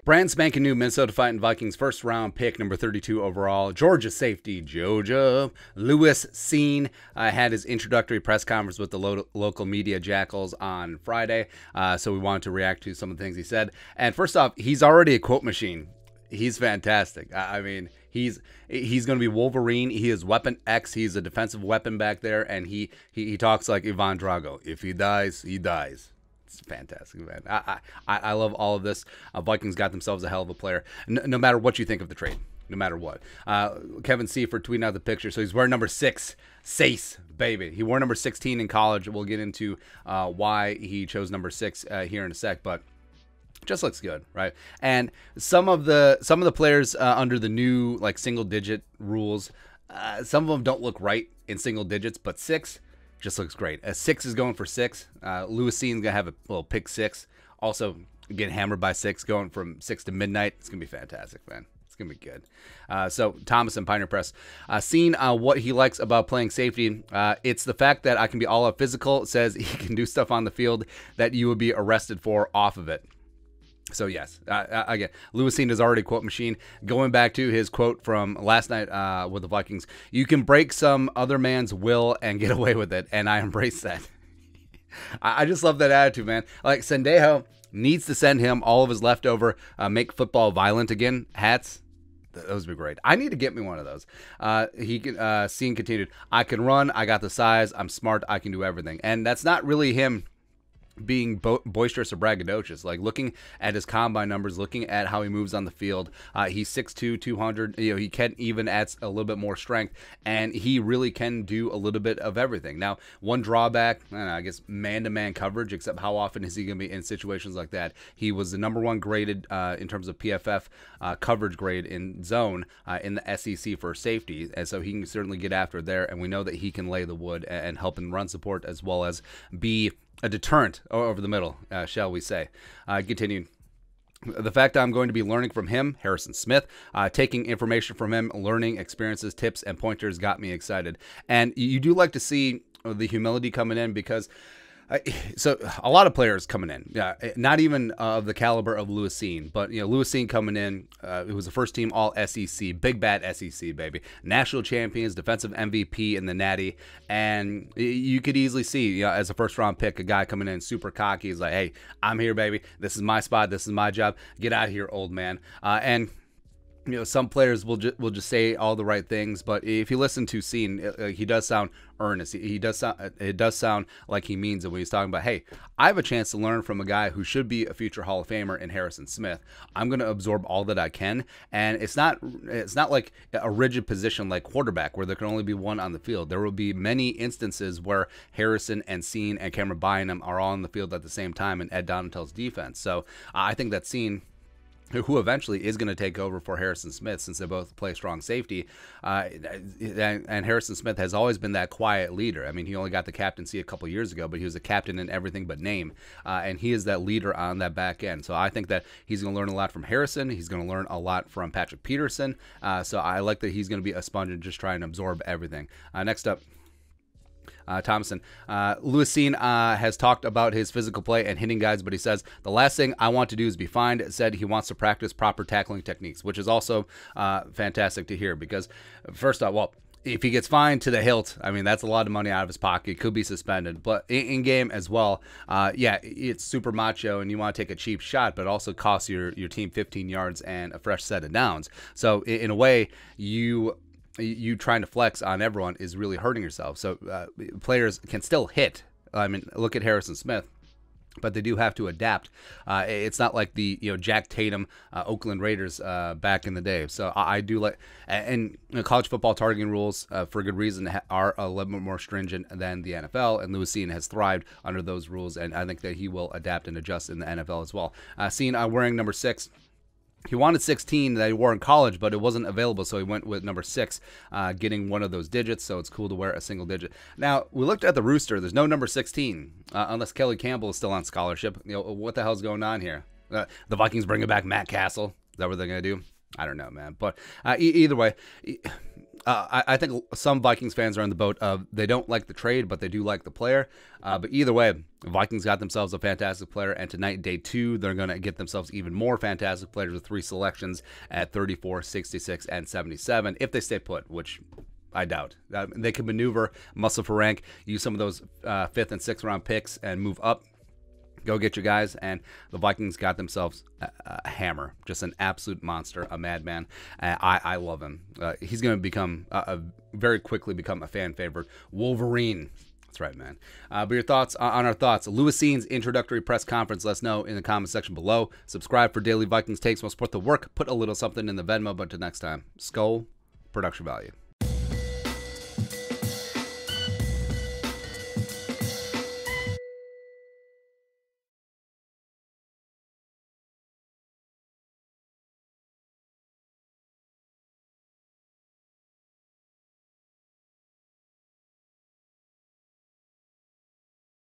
Brand spanking new Minnesota Fighting Vikings first round pick, number 32 overall, Georgia safety Lewis Cine had his introductory press conference with the local media Jackals on Friday. So we wanted to react to some of the things he said. And first off, he's already a quote machine. He's fantastic. I mean, he's going to be Wolverine. He is Weapon X. He's a defensive weapon back there, and he talks like Ivan Drago. If he dies, he dies. It's fantastic, man. I love all of this. Vikings got themselves a hell of a player. No matter what you think of the trade, no matter what. Kevin Seifert tweeting out the picture. So he's wearing number 6, Sace, baby. He wore number 16 in college. We'll get into why he chose number 6 here in a sec, but just looks good, right? And some of the players under the new like single digit rules, some of them don't look right in single digits, but 6 just looks great. 6 is going for 6. Lewis Cine's gonna have a little pick 6. Also getting hammered by 6, going from 6 to midnight. It's gonna be fantastic, man. It's gonna be good. So Thomas and Pioneer Press, seen what he likes about playing safety. It's the fact that I can be all out physical. It says he can do stuff on the field that you would be arrested for off of it. So yes, again, Lewis Cine is already a quote machine. Going back to his quote from last night with the Vikings, you can break some other man's will and get away with it, and I embrace that. I just love that attitude, man. Like Sendejo needs to send him all of his leftover "make football violent again" hats. Those would be great. I need to get me one of those. Cine continued, I can run, I got the size, I'm smart, I can do everything. And that's not really him being boisterous or braggadocious. Like looking at his combine numbers, looking at how he moves on the field, he's 6'2", 200. He can even add a little bit more strength, and he really can do a little bit of everything. Now, one drawback, I guess, man-to-man coverage. Except how often is he going to be in situations like that? He was the number 1 graded in terms of PFF coverage grade in zone in the SEC for safety, and so he can certainly get after it there. And we know that he can lay the wood and help in run support as well as be a deterrent over the middle, shall we say. Continuing. The fact that I'm going to be learning from him, Harrison Smith, taking information from him, learning experiences, tips, and pointers got me excited. And you do like to see the humility coming in because so a lot of players coming in, not even of the caliber of Lewis Cine, but Lewis Cine coming in, it was the first team all SEC, big bad SEC baby, national champions, defensive MVP in the Natty, and you could easily see as a first round pick, a guy coming in super cocky, he's like, hey, I'm here, baby, this is my spot, this is my job, get out of here, old man. And some players will just say all the right things, but if you listen to Cine, he does sound earnest. It does sound like he means it when he's talking about, hey, I have a chance to learn from a guy who should be a future Hall of Famer in Harrison Smith. I'm going to absorb all that I can, and it's not like a rigid position like quarterback where there can only be one on the field. There will be many instances where Harrison and Cine and Cameron Bynum are all on the field at the same time and Ed Donatell's defense. So I think that Cine, who eventually is going to take over for Harrison Smith since they both play strong safety. And Harrison Smith has always been that quiet leader. I mean, he only got the captaincy a couple years ago, but he was a captain in everything but name. And he is that leader on that back end. So I think that he's going to learn a lot from Harrison. He's going to learn a lot from Patrick Peterson. So I like that he's going to be a sponge and just try and absorb everything. Next up, Thomason. Lewis Cine has talked about his physical play and hitting guys, but he says, the last thing I want to do is be fined. Said he wants to practice proper tackling techniques, which is also fantastic to hear because, first off, well, if he gets fined to the hilt, I mean, that's a lot of money out of his pocket. He could be suspended. But in game as well, yeah, it's super macho and you want to take a cheap shot, but also costs your team 15 yards and a fresh set of downs. So in a way, you trying to flex on everyone is really hurting yourself. So players can still hit. I mean, look at Harrison Smith, but they do have to adapt. It's not like the Jack Tatum Oakland Raiders back in the day. So I do like, and college football targeting rules for good reason are a little bit more stringent than the NFL, and Lewis Cine has thrived under those rules, and I think that he will adapt and adjust in the NFL as well. Cine wearing number 6. He wanted 16 that he wore in college, but it wasn't available, so he went with number 6, getting one of those digits, so it's cool to wear a single digit. Now, we looked at the rooster. There's no number 16, unless Kelly Campbell is still on scholarship. What the hell's going on here? The Vikings bringing back Matt Castle. Is that what they're going to do? I don't know, man. But either way, I think some Vikings fans are on the boat of they don't like the trade, but they do like the player. But either way, Vikings got themselves a fantastic player, and tonight, day 2, they're going to get themselves even more fantastic players with 3 selections at 34, 66, and 77 if they stay put, which I doubt. They can maneuver, muscle for rank, use some of those 5th and 6th round picks, and move up. Go get your guys, and the Vikings got themselves a hammer, just an absolute monster, a madman. I love him. He's going to become very quickly become a fan favorite. Wolverine. That's right, man. But your thoughts on our thoughts. Lewis Cine's introductory press conference. Let us know in the comment section below. Subscribe for daily Vikings takes. We'll support the work. Put a little something in the Venmo. But until next time, Skull, production value.